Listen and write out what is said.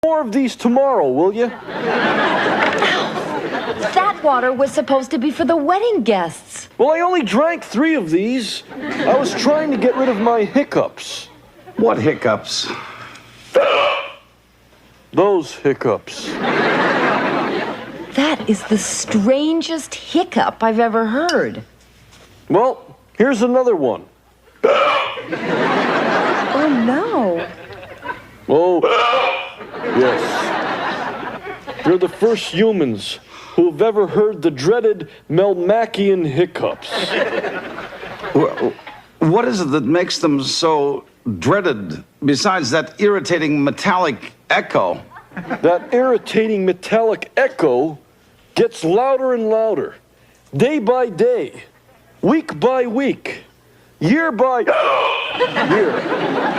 more of these tomorrow, will you? That water was supposed to be for the wedding guests. Well, I only drank 3 of these. I was trying to get rid of my hiccups. What hiccups? Those hiccups. That is the strangest hiccup I've ever heard. Well, here's another one. Oh, no. Oh, yes. You're the first humans who have ever heard the dreaded Melmacian Hiccups. What is it that makes them so dreaded, besides that irritating metallic echo? That irritating metallic echo gets louder and louder, day by day, week by week, year by year.